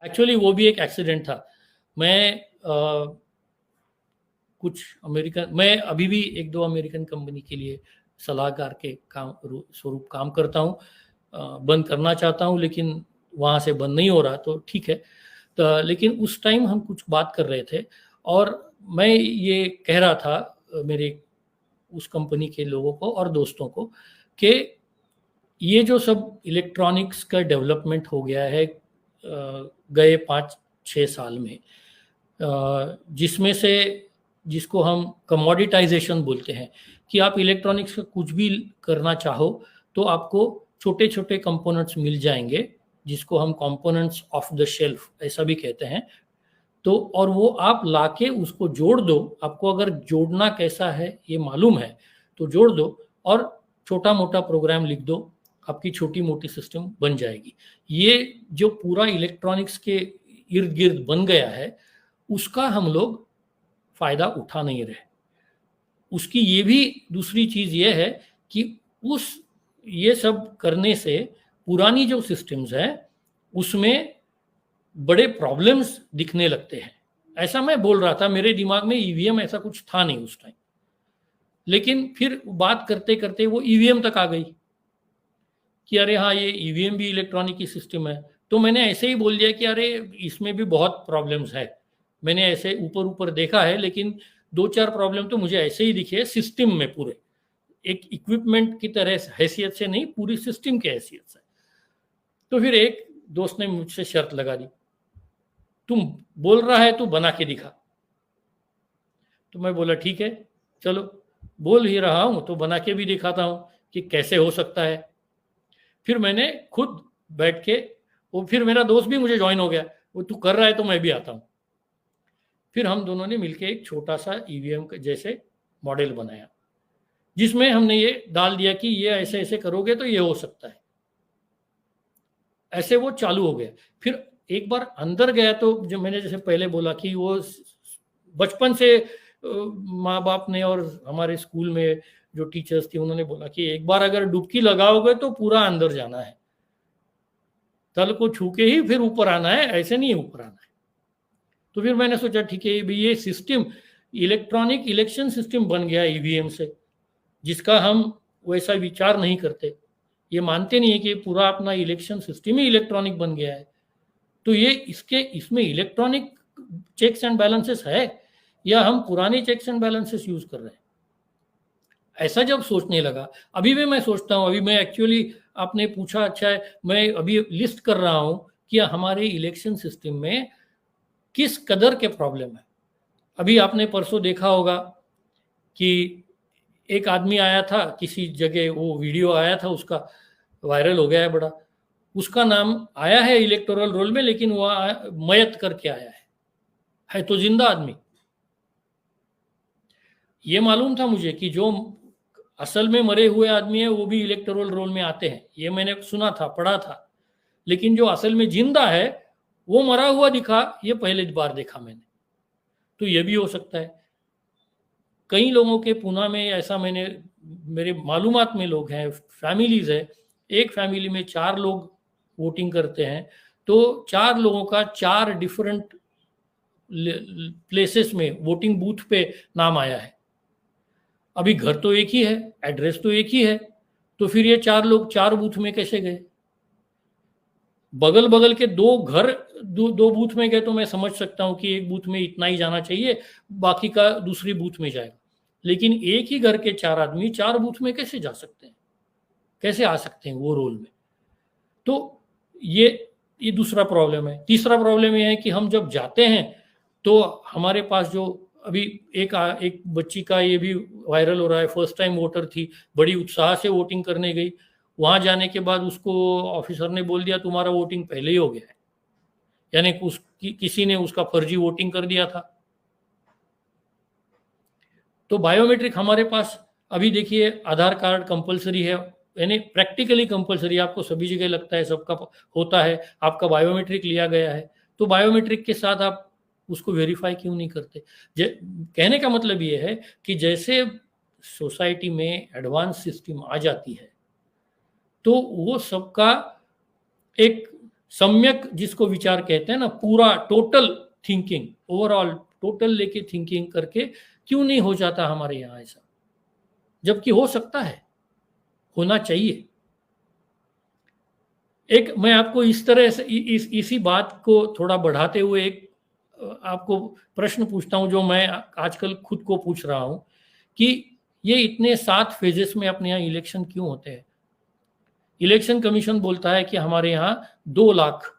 Actually वो भी एक एक्सीडेंट था। मैं मैं अभी भी एक दो अमेरिकन कंपनी के लिए सलाहकार के काम स्वरूप काम करता हूँ। बंद करना चाहता हूँ लेकिन वहाँ से बंद नहीं हो रहा, तो ठीक है। तो लेकिन उस टाइम हम कुछ बात कर रहे थे और मैं ये कह रहा था मेरे उस कंपनी के लोगों को और दोस्तों को कि ये जो सब इलेक्ट्रॉनिक्स का डेवलपमेंट हो गया है गए 5-6 साल में, जिसमें से जिसको हम कमोडिटाइजेशन बोलते हैं कि आप इलेक्ट्रॉनिक्स का कुछ भी करना चाहो तो आपको छोटे छोटे कंपोनेंट्स मिल जाएंगे, जिसको हम कंपोनेंट्स ऑफ द शेल्फ ऐसा भी कहते हैं। तो और वो आप लाके उसको जोड़ दो, आपको अगर जोड़ना कैसा है ये मालूम है तो जोड़ दो और छोटा मोटा प्रोग्राम लिख दो, आपकी छोटी मोटी सिस्टम बन जाएगी। ये जो पूरा इलेक्ट्रॉनिक्स के इर्द गिर्द बन गया है उसका हम लोग फायदा उठा नहीं रहे। उसकी ये भी दूसरी चीज ये है कि उस ये सब करने से पुरानी जो सिस्टम्स है उसमें बड़े प्रॉब्लम्स दिखने लगते हैं। ऐसा मैं बोल रहा था, मेरे दिमाग में ईवीएम ऐसा कुछ था नहीं उस टाइम, लेकिन फिर बात करते करते वो ईवीएम तक आ गई कि अरे हाँ ये ईवीएम भी इलेक्ट्रॉनिक की सिस्टम है। तो मैंने ऐसे ही बोल दिया कि अरे इसमें भी बहुत प्रॉब्लम्स है। मैंने ऐसे ऊपर ऊपर देखा है लेकिन 2-4 प्रॉब्लम तो मुझे ऐसे ही दिखे सिस्टम में, पूरे एक इक्विपमेंट की तरह हैसियत से नहीं, पूरी सिस्टम की हैसियत से। तो फिर एक दोस्त ने मुझसे शर्त लगा दी, तुम बोल रहा है तो बना के दिखा। तो मैं बोला ठीक है चलो, बोल ही रहा हूं तो बना के भी दिखाता हूं कि कैसे हो सकता है। फिर मैंने खुद बैठ के, वो फिर मेरा दोस्त भी मुझे ज्वाइन हो गया, वो तू कर रहा है तो मैं भी आता हूं। फिर हम दोनों ने मिलकर एक छोटा सा ईवीएम जैसे मॉडल बनाया जिसमें हमने ये डाल दिया कि ये ऐसे ऐसे करोगे तो ये हो सकता है। ऐसे वो चालू हो गया। फिर एक बार अंदर गया तो जो मैंने जैसे पहले बोला कि वो बचपन से माँ बाप ने और हमारे स्कूल में जो टीचर्स थी उन्होंने बोला कि एक बार अगर डुबकी लगाओगे तो पूरा अंदर जाना है, तल को छू के ही फिर ऊपर आना है, ऐसे नहीं ऊपर आना है। तो फिर मैंने सोचा ठीक है भाई ये सिस्टम इलेक्ट्रॉनिक इलेक्शन सिस्टम बन गया ईवीएम से, जिसका हम वैसा विचार नहीं करते, ये मानते नहीं है कि पूरा अपना इलेक्शन सिस्टम ही इलेक्ट्रॉनिक बन गया है। तो ये इसमें इलेक्ट्रॉनिक चेक्स एंड बैलेंसेस है या हम पुराने चेक्स एंड बैलेंसेस यूज कर रहे हैं। ऐसा जब सोचने लगा, अभी भी मैं सोचता हूँ, अभी मैं एक्चुअली आपने पूछा, अच्छा है मैं अभी लिस्ट कर रहा हूँ कि हमारे इलेक्शन सिस्टम में किस कदर के प्रॉब्लम है। अभी आपने परसों देखा होगा कि एक आदमी आया था किसी जगह, वो वीडियो आया था उसका, वायरल हो गया है बड़ा, उसका नाम आया है इलेक्टोरल रोल में लेकिन वह मयत करके आया है तो जिंदा आदमी। ये मालूम था मुझे कि जो असल में मरे हुए आदमी है वो भी इलेक्टोरल रोल में आते हैं, ये मैंने सुना था, पढ़ा था। लेकिन जो असल में जिंदा है वो मरा हुआ दिखा, ये पहली बार देखा मैंने। तो ये भी हो सकता है। कई लोगों के पुणे में ऐसा मैंने, मेरे मालूमात में लोग हैं, फैमिलीज है, एक फैमिली में 4 लोग वोटिंग करते हैं, तो 4 लोगों का 4 डिफरेंट प्लेसेस में वोटिंग बूथ पे नाम आया है। अभी घर तो एक ही है, एड्रेस तो एक ही है, तो फिर ये 4 लोग 4 बूथ में कैसे गए? बगल बगल के 2 घर दो बूथ में गए तो मैं समझ सकता हूं कि एक बूथ में इतना ही जाना चाहिए, बाकी का दूसरी बूथ में जाएगा। लेकिन एक ही घर के 4 आदमी 4 बूथ में कैसे जा सकते हैं, कैसे आ सकते हैं वो रोल में? तो ये दूसरा प्रॉब्लम है। तीसरा प्रॉब्लम ये है कि हम जब जाते हैं तो हमारे पास जो अभी एक बच्ची का ये भी वायरल हो रहा है, फर्स्ट टाइम वोटर थी, बड़ी उत्साह से वोटिंग करने गई, वहां जाने के बाद उसको ऑफिसर ने बोल दिया तुम्हारा वोटिंग पहले ही हो गया है, यानी किसी ने उसका फर्जी वोटिंग कर दिया था। तो बायोमेट्रिक हमारे पास अभी देखिए, आधार कार्ड कंपलसरी है, यानी प्रैक्टिकली कंपलसरी, आपको सभी जगह लगता है सबका होता है, आपका बायोमेट्रिक लिया गया है, तो बायोमेट्रिक के साथ आप उसको वेरीफाई क्यों नहीं करते? कहने का मतलब ये है कि जैसे सोसाइटी में एडवांस सिस्टम आ जाती है तो वो सबका एक सम्यक जिसको विचार कहते हैं ना, पूरा टोटल थिंकिंग, ओवरऑल टोटल लेके थिंकिंग करके क्यों नहीं हो जाता हमारे यहाँ ऐसा, जबकि हो सकता है, होना चाहिए। एक मैं आपको इस तरह से इसी बात को थोड़ा बढ़ाते हुए एक आपको प्रश्न पूछता हूं, जो मैं आजकल खुद को पूछ रहा हूं, कि ये इतने 7 फेजेस में अपने यहाँ इलेक्शन क्यों होते हैं? इलेक्शन कमीशन बोलता है कि हमारे यहाँ 2 लाख,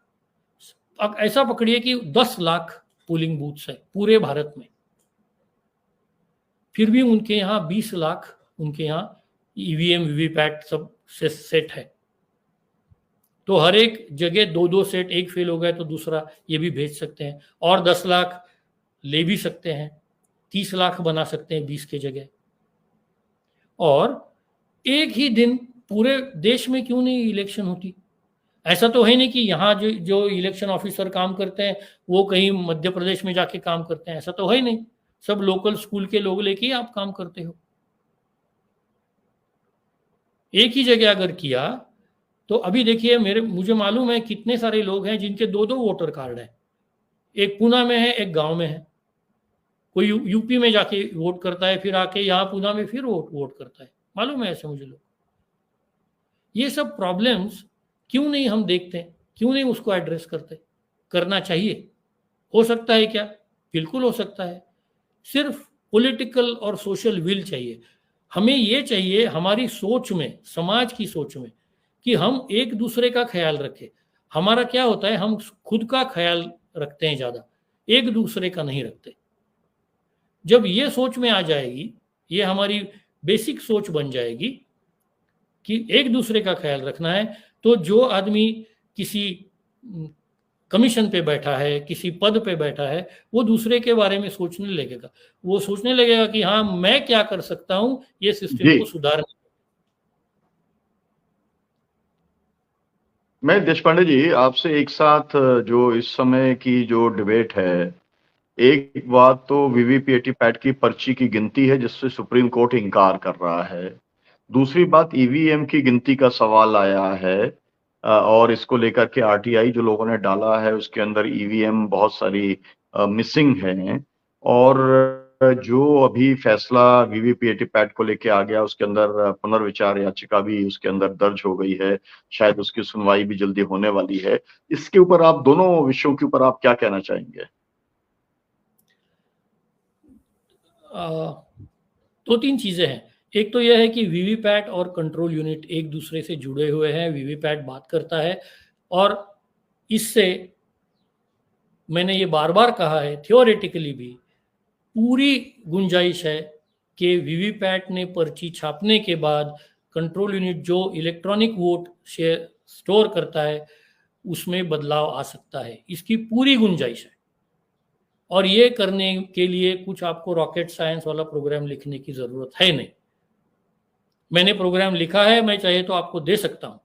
अब ऐसा पकड़िए कि 10 लाख पोलिंग बूथ्स है पूरे भारत में, फिर भी उनके यहाँ 20 लाख उनके यहाँ ईवीएम वीवीपैट सब सेट है। तो हर एक जगह 2-2 सेट, एक फेल हो गया तो दूसरा ये भी भेज सकते हैं, और 10 लाख ले भी सकते हैं, 30 लाख बना सकते हैं 20 के जगह। और एक ही दिन पूरे देश में क्यों नहीं इलेक्शन होती? ऐसा तो है नहीं कि यहाँ जो इलेक्शन ऑफिसर काम करते हैं वो कहीं मध्य प्रदेश में जाके काम करते हैं, ऐसा तो है नहीं। सब लोकल स्कूल के लोग लेके आप काम करते हो। एक ही जगह अगर किया तो अभी देखिए, मुझे मालूम है कितने सारे लोग हैं जिनके 2-2 वोटर कार्ड है, एक पूना में है, एक गांव में है। कोई यूपी में जाके वोट करता है, फिर आके यहाँ पूना में फिर वोट करता है, मालूम है ऐसे मुझे लोग। ये सब प्रॉब्लम्स क्यों नहीं हम देखते, क्यों नहीं उसको एड्रेस करते? करना चाहिए। हो सकता है क्या? बिल्कुल हो सकता है। सिर्फ पॉलिटिकल और सोशल विल चाहिए। हमें ये चाहिए हमारी सोच में, समाज की सोच में, कि हम एक दूसरे का ख्याल रखें। हमारा क्या होता है, हम खुद का ख्याल रखते हैं ज़्यादा, एक दूसरे का नहीं रखते। जब ये सोच में आ जाएगी, ये हमारी बेसिक सोच बन जाएगी कि एक दूसरे का ख्याल रखना है, तो जो आदमी किसी कमीशन पे बैठा है, किसी पद पे बैठा है, वो दूसरे के बारे में सोचने लगेगा। वो सोचने लगेगा कि हाँ, मैं क्या कर सकता हूँ ये सिस्टम को सुधारने। मैं देशपांडे जी आपसे एक साथ जो इस समय की जो डिबेट है, एक बात तो वीवीपीएटी पैट की पर्ची की गिनती है जिससे सुप्रीम कोर्ट इनकार कर रहा है। दूसरी बात ईवीएम की गिनती का सवाल आया है, और इसको लेकर के आरटीआई जो लोगों ने डाला है उसके अंदर ईवीएम बहुत सारी मिसिंग है। और जो अभी फैसला वीवीपीएटी पैट को लेके आ गया उसके अंदर पुनर्विचार याचिका भी उसके अंदर दर्ज हो गई है, शायद उसकी सुनवाई भी जल्दी होने वाली है। इसके ऊपर आप दोनों विषयों के ऊपर आप क्या कहना चाहेंगे? 2-3 चीजें हैं। एक तो यह है कि वीवीपैट और कंट्रोल यूनिट एक दूसरे से जुड़े हुए हैं। वीवीपैट बात करता है, और इससे मैंने ये बार बार कहा है, थियोरेटिकली भी पूरी गुंजाइश है कि वीवीपैट ने पर्ची छापने के बाद कंट्रोल यूनिट जो इलेक्ट्रॉनिक वोट शेयर स्टोर करता है उसमें बदलाव आ सकता है। इसकी पूरी गुंजाइश है, और ये करने के लिए कुछ आपको रॉकेट साइंस वाला प्रोग्राम लिखने की जरूरत है नहीं। मैंने प्रोग्राम लिखा है, मैं चाहे तो आपको दे सकता हूं।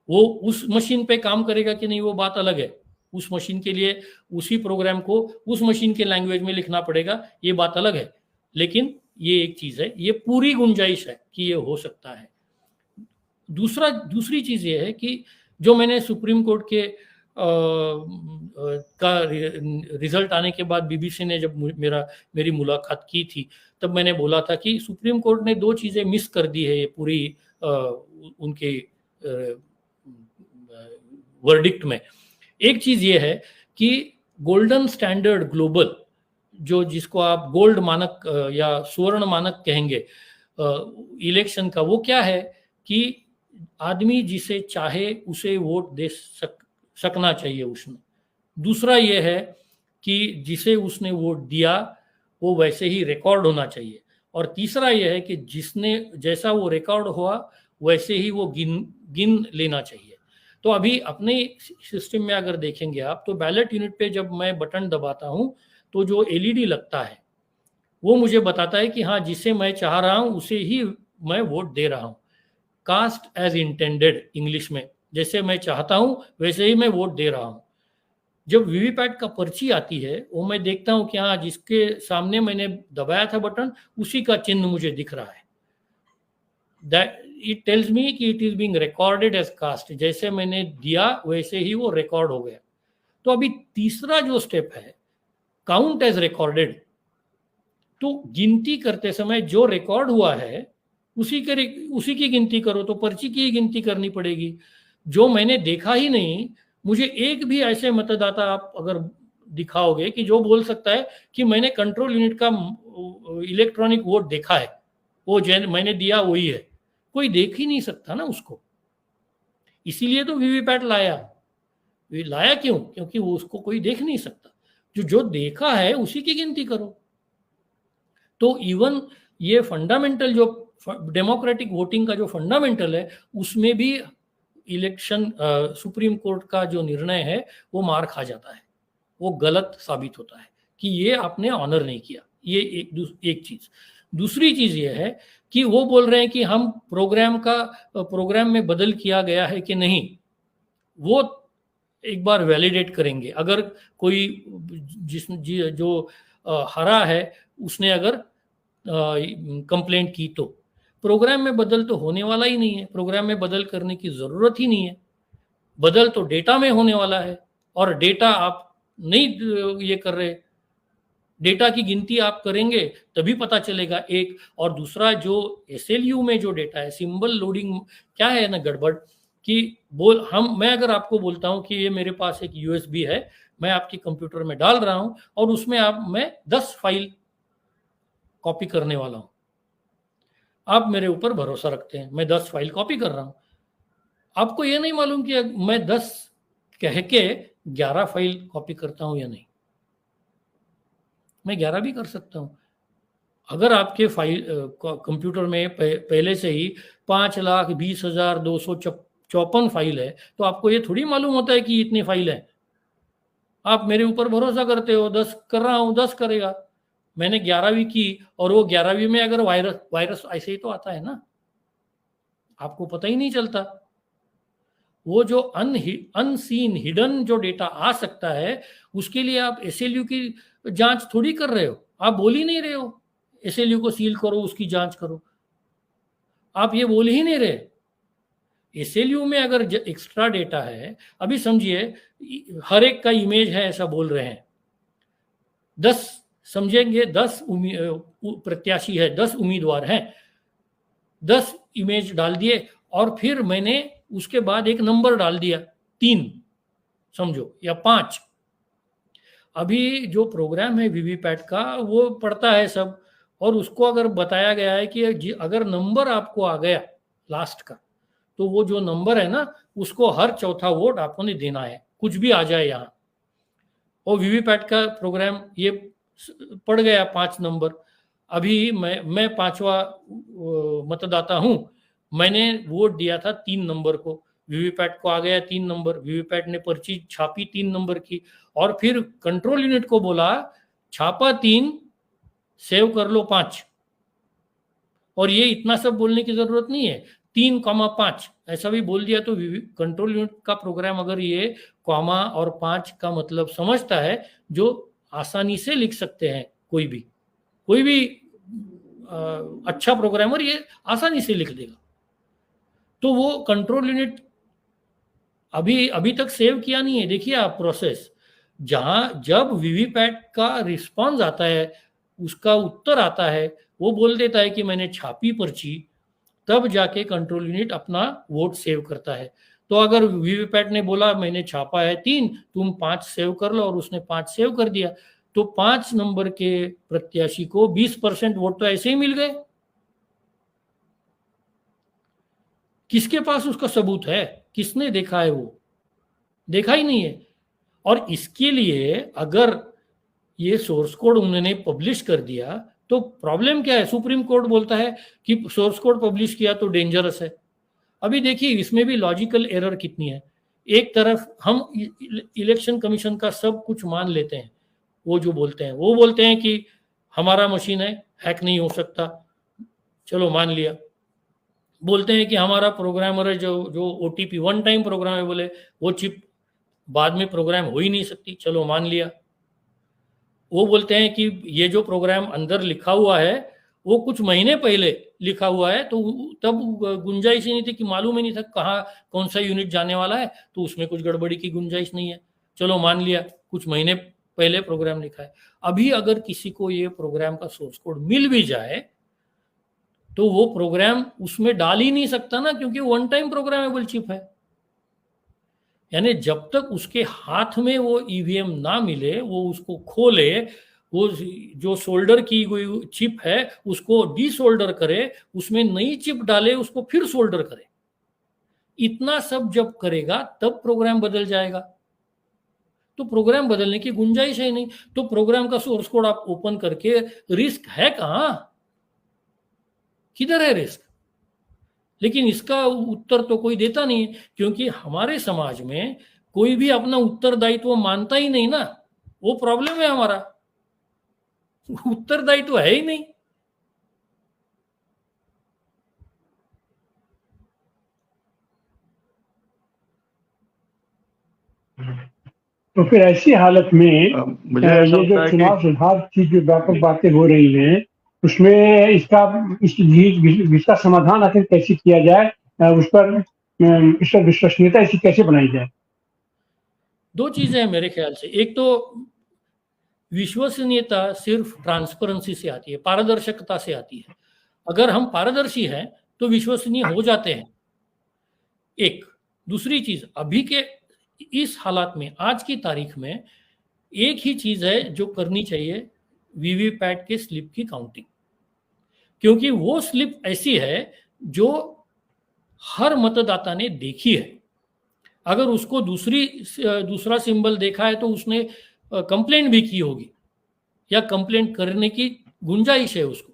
वो उस मशीन पे काम करेगा कि नहीं वो बात अलग है। उस मशीन के लिए उसी प्रोग्राम को उस मशीन के लैंग्वेज में लिखना पड़ेगा, ये बात अलग है। लेकिन ये एक चीज है, ये पूरी गुंजाइश है कि ये हो सकता है। दूसरी चीज ये है कि जो मैंने सुप्रीम कोर्ट के का रिजल्ट आने के बाद बीबीसी ने जब मेरी मुलाकात की थी, तब मैंने बोला था कि सुप्रीम कोर्ट ने 2 चीजें मिस कर दी है ये पूरी उनके वर्डिक्ट में। एक चीज ये है कि गोल्डन स्टैंडर्ड ग्लोबल, जो जिसको आप गोल्ड मानक या स्वर्ण मानक कहेंगे इलेक्शन का, वो क्या है कि आदमी जिसे चाहे उसे वोट दे सकना चाहिए उसने। दूसरा ये है कि जिसे उसने वोट दिया वो वैसे ही रिकॉर्ड होना चाहिए। और तीसरा यह है कि जिसने जैसा वो रिकॉर्ड हुआ वैसे ही वो गिन लेना चाहिए। तो अभी अपने सिस्टम में अगर देखेंगे आप, तो बैलेट यूनिट पे जब मैं बटन दबाता हूं तो जो एलईडी लगता है वो मुझे बताता है कि हाँ, जिसे मैं चाह रहा हूं उसे ही मैं वोट दे रहा हूं। कास्ट एज इंटेंडेड इंग्लिश में, जैसे मैं चाहता हूं वैसे ही मैं वोट दे रहा हूं। जब वीवीपैट का पर्ची आती है वो मैं देखता हूं कि हाँ, जिसके सामने मैंने दबाया था बटन उसी का चिन्ह मुझे दिख रहा है। दैट इट टेल्स मी कि it is being recorded as caste, जैसे मैंने दिया वैसे ही वो रिकॉर्ड हो गया। तो अभी तीसरा जो स्टेप है, काउंट एज रिकॉर्डेड, तो गिनती करते समय जो रिकॉर्ड हुआ है उसी की गिनती करो, तो पर्ची की ही गिनती करनी पड़ेगी। जो मैंने देखा ही नहीं, मुझे एक भी ऐसे मतदाता आप अगर दिखाओगे कि जो बोल सकता है कि मैंने कंट्रोल यूनिट का इलेक्ट्रॉनिक वोट देखा है, वो मैंने दिया वही है, कोई देख ही नहीं सकता ना उसको। इसीलिए तो वीवीपैट लाया क्यों? क्योंकि वो उसको कोई देख नहीं सकता। जो देखा है उसी की गिनती करो। तो इवन ये फंडामेंटल जो डेमोक्रेटिक वोटिंग का जो फंडामेंटल है, उसमें भी इलेक्शन सुप्रीम कोर्ट का जो निर्णय है वो मार खा जाता है, वो गलत साबित होता है कि ये आपने ऑनर नहीं किया। ये एक चीज। दूसरी चीज ये है कि वो बोल रहे हैं कि हम प्रोग्राम में बदल किया गया है कि नहीं, वो एक बार वैलिडेट करेंगे। अगर कोई जो हरा है उसने अगर कंप्लेंट की, तो प्रोग्राम में बदल तो होने वाला ही नहीं है, प्रोग्राम में बदल करने की जरूरत ही नहीं है। बदल तो डेटा में होने वाला है, और डेटा आप नहीं ये कर रहे। डेटा की गिनती आप करेंगे तभी पता चलेगा, एक। और दूसरा, जो एसएलयू में जो डेटा है, सिंबल लोडिंग क्या है ना गड़बड़, कि मैं अगर आपको बोलता हूं कि ये मेरे पास एक यूएसबी है, मैं आपके कंप्यूटर में डाल रहा हूं और उसमें मैं 10 फाइल कॉपी करने वाला हूं। आप मेरे ऊपर भरोसा रखते हैं, मैं 10 फाइल कॉपी कर रहा हूं। आपको ये नहीं मालूम कि मैं 10 कह के 11 फाइल कॉपी करता हूं या नहीं। मैं 11 भी कर सकता हूं। अगर आपके फाइल कंप्यूटर में पहले से ही 5,20,254 फाइल है, तो आपको ये थोड़ी मालूम होता है कि इतनी फाइल है। आप मेरे ऊपर भरोसा करते हो, 10 कर रहा हूं, 10 करेगा। मैंने 11वीं की, और वो 11वीं में अगर वायरस ऐसे ही तो आता है ना, आपको पता ही नहीं चलता। वो जो अनसीन हिडन जो डेटा आ सकता है, उसके लिए आप एसएलयू की जांच थोड़ी कर रहे हो। आप बोल ही नहीं रहे हो एसएलयू को सील करो, उसकी जांच करो, आप ये बोल ही नहीं रहे। एसएलयू में अगर एक्स्ट्रा डेटा है, अभी समझिए हर एक का इमेज है ऐसा बोल रहे हैं, 10 समझेंगे, 10 प्रत्याशी है, 10 उम्मीदवार हैं, 10 इमेज डाल दिए, और फिर मैंने उसके बाद एक नंबर डाल दिया 3 समझो, या 5। अभी जो प्रोग्राम है वीवीपैट का, वो पढ़ता है सब, और उसको अगर बताया गया है कि अगर नंबर आपको आ गया लास्ट का, तो वो जो नंबर है ना, उसको हर चौथा वोट आपको नहीं देना है, कुछ भी आ जाए यहाँ। और वीवीपैट का प्रोग्राम ये पड़ गया 5 नंबर। अभी मैं 5वां मतदाता हूं, मैंने वोट दिया था 3 नंबर को, वीवीपैट को आ गया 3 नंबर, वीवीपैट ने पर्ची छापी 3 नंबर की, और फिर कंट्रोल यूनिट को बोला छापा 3, सेव कर लो 5। और ये इतना सब बोलने की जरूरत नहीं है, 3,5 ऐसा भी बोल दिया तो कंट्रोल यूनिट का प्रोग्राम अगर ये कॉमा और 5 का मतलब समझता है, जो आसानी से लिख सकते हैं, कोई भी अच्छा प्रोग्रामर ये आसानी से लिख देगा। तो वो कंट्रोल यूनिट अभी तक सेव किया नहीं है। देखिए आप प्रोसेस, जब वीवीपैट का रिस्पॉन्स आता है, उसका उत्तर आता है, वो बोल देता है कि मैंने छापी पर्ची, तब जाके कंट्रोल यूनिट अपना वोट सेव करता है। तो अगर वीवीपैट ने बोला मैंने छापा है 3, तुम 5 सेव कर लो, और उसने 5 सेव कर दिया, तो 5 नंबर के प्रत्याशी को 20% वोट तो ऐसे ही मिल गए। किसके पास उसका सबूत है? किसने देखा है? वो देखा ही नहीं है। और इसके लिए अगर ये सोर्स कोड उन्होंने पब्लिश कर दिया, तो प्रॉब्लम क्या है? सुप्रीम कोर्ट बोलता है कि सोर्स कोड पब्लिश किया तो डेंजरस है। अभी देखिए इसमें भी लॉजिकल एरर कितनी है। एक तरफ हम इलेक्शन कमीशन का सब कुछ मान लेते हैं, वो बोलते हैं कि हमारा मशीन है, हैक नहीं हो सकता, चलो मान लिया। बोलते हैं कि हमारा प्रोग्रामर है, जो ओटीपी वन टाइम प्रोग्राम है, बोले वो चिप बाद में प्रोग्राम हो ही नहीं सकती, चलो मान लिया। वो बोलते हैं कि ये जो प्रोग्राम अंदर लिखा हुआ है वो कुछ महीने पहले लिखा हुआ है, तो तब गुंजाइश ही नहीं थी कि मालूम ही नहीं था कहाँ कौन सा यूनिट जाने वाला है, तो उसमें कुछ गड़बड़ी की गुंजाइश नहीं है। चलो मान लिया, कुछ महीने पहले प्रोग्राम लिखा है। अभी अगर किसी को ये प्रोग्राम का सोर्स कोड मिल भी जाए तो वो प्रोग्राम उसमें डाल ही नहीं सकता ना, क्योंकि वन टाइम प्रोग्रामेबल चिप है। यानी जब तक उसके हाथ में वो ईवीएम ना मिले, वो उसको खोले, वो जो सोल्डर की हुई चिप है उसको डीसोल्डर करे, उसमें नई चिप डाले, उसको फिर सोल्डर करे, इतना सब जब करेगा तब प्रोग्राम बदल जाएगा। तो प्रोग्राम बदलने की गुंजाइश है नहीं। तो प्रोग्राम का सोर्स कोड आप ओपन करके रिस्क है कहां, किधर है रिस्क? लेकिन इसका उत्तर तो कोई देता नहीं है, क्योंकि हमारे समाज में कोई भी अपना उत्तरदायित्व मानता ही नहीं ना। वो प्रॉब्लम है हमारा, उत्तरदायित्व है ही नहीं। तो फिर ऐसी हालत में मुझे ऐसा ये लगता जो है चुनाव कि सुधार की जो व्यापक बातें हो रही हैं, उसमें इसका समाधान आखिर कैसे किया जाए, उस पर इस पर विश्वसनीयता इसकी कैसे बनाई जाए? दो चीजें हैं मेरे ख्याल से। एक तो विश्वसनीयता सिर्फ ट्रांसपेरेंसी से आती है, पारदर्शकता से आती है। अगर हम पारदर्शी हैं तो विश्वसनीय हो जाते हैं। एक दूसरी चीज, अभी के इस हालात में, आज की तारीख में एक ही चीज है जो करनी चाहिए, वीवीपैट के स्लिप की काउंटिंग। क्योंकि वो स्लिप ऐसी है जो हर मतदाता ने देखी है। अगर उसको दूसरा सिंबल देखा है तो उसने कंप्लेंट भी की होगी, या कंप्लेंट करने की गुंजाइश है उसको।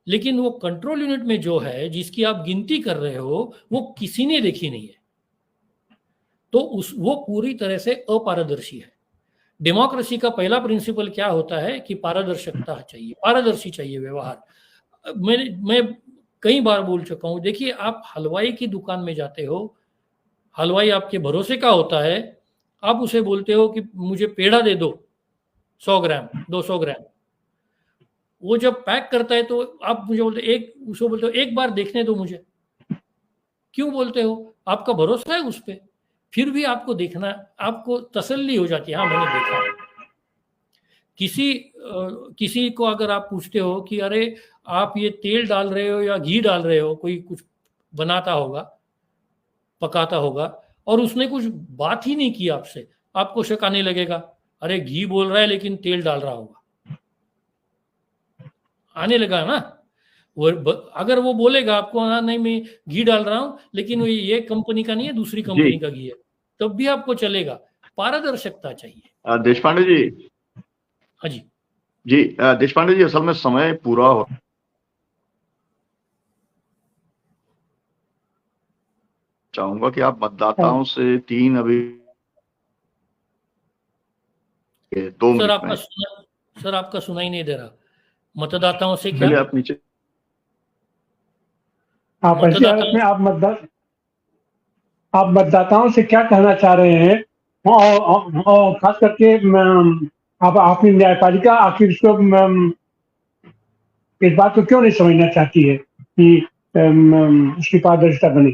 लेकिन वो कंट्रोल यूनिट में जो है, जिसकी आप गिनती कर रहे हो, वो किसी ने देखी नहीं है। तो वो पूरी तरह से अपारदर्शी है। डेमोक्रेसी का पहला प्रिंसिपल क्या होता है कि पारदर्शकता चाहिए, पारदर्शी चाहिए व्यवहार। मैं कई बार बोल चुका हूं। देखिए, आप हलवाई की दुकान में जाते हो, हलवाई आपके भरोसे का होता है। आप उसे बोलते हो कि मुझे पेड़ा दे दो 100 ग्राम 200 ग्राम। वो जब पैक करता है तो आप मुझे उसको बोलते हो एक बार देखने दो मुझे। क्यों बोलते हो? आपका भरोसा है उस पर। फिर भी आपको देखना, आपको तसल्ली हो जाती है, हाँ मैंने देखा। किसी को अगर आप पूछते हो कि अरे आप ये तेल डाल रहे हो या घी डाल रहे हो, कोई कुछ बनाता होगा, पकाता होगा, और उसने कुछ बात ही नहीं की आपसे, आपको शक आने लगेगा, अरे घी बोल रहा है लेकिन तेल डाल रहा होगा, आने लगा ना। अगर वो बोलेगा आपको, हाँ नहीं मैं घी डाल रहा हूं लेकिन ये कंपनी का नहीं है, दूसरी कंपनी का घी है, तब भी आपको चलेगा। पारदर्शकता चाहिए। देशपांडे जी। हाँ जी जी देशपांडे जी, असल में समय पूरा हो, चाहूंगा कि आप मतदाताओं से 3 अभी 2 मिनट में। सर आपका सुनाई नहीं दे रहा। मतदाताओं से क्या? चलिए आप नीचे। आप ऐसी हालत में आप मतदाताओं से क्या कहना चाह रहे हैं? और खास करके आप अपनी न्यायपालिका आखिर इसको इस बात को क्यों नहीं समझना चाहती है कि उसकी पारदर्शिता बने?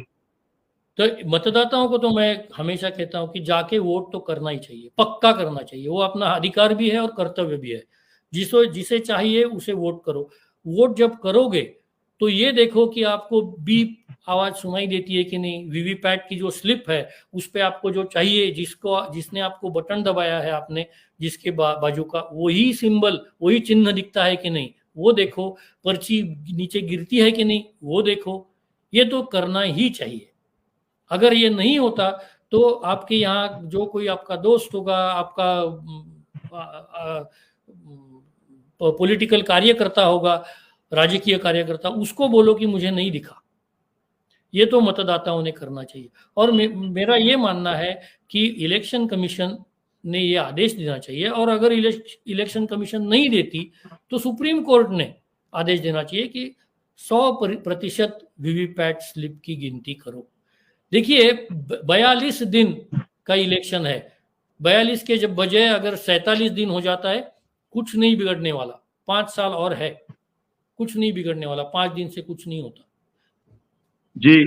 तो मतदाताओं को तो मैं हमेशा कहता हूं कि जाके वोट तो करना ही चाहिए, पक्का करना चाहिए। वो अपना अधिकार भी है और कर्तव्य भी है। जिसे चाहिए उसे वोट करो। वोट जब करोगे तो ये देखो कि आपको बीप आवाज सुनाई देती है कि नहीं, वीवीपैट की जो स्लिप है उस पर आपको जो चाहिए, जिसने आपको बटन दबाया है आपने, जिसके बाजू का वही सिंबल, वही चिन्ह दिखता है कि नहीं, वो देखो। पर्ची नीचे गिरती है कि नहीं, वो देखो। ये तो करना ही चाहिए। अगर ये नहीं होता तो आपके यहाँ जो कोई आपका दोस्त होगा, आपका पॉलिटिकल कार्यकर्ता होगा, राजकीय कार्यकर्ता, उसको बोलो कि मुझे नहीं दिखा। ये तो मतदाताओं ने करना चाहिए। और मेरा ये मानना है कि इलेक्शन कमीशन ने ये आदेश देना चाहिए, और अगर इलेक्शन कमीशन नहीं देती तो सुप्रीम कोर्ट ने आदेश देना चाहिए कि 100% वीवीपैट स्लिप की गिनती करो। देखिए 42 दिन का इलेक्शन है, 42 के जब बजाय अगर 47 दिन हो जाता है, कुछ नहीं बिगड़ने वाला। 5 साल और है, कुछ नहीं बिगड़ने वाला, 5 दिन से कुछ नहीं होता। जी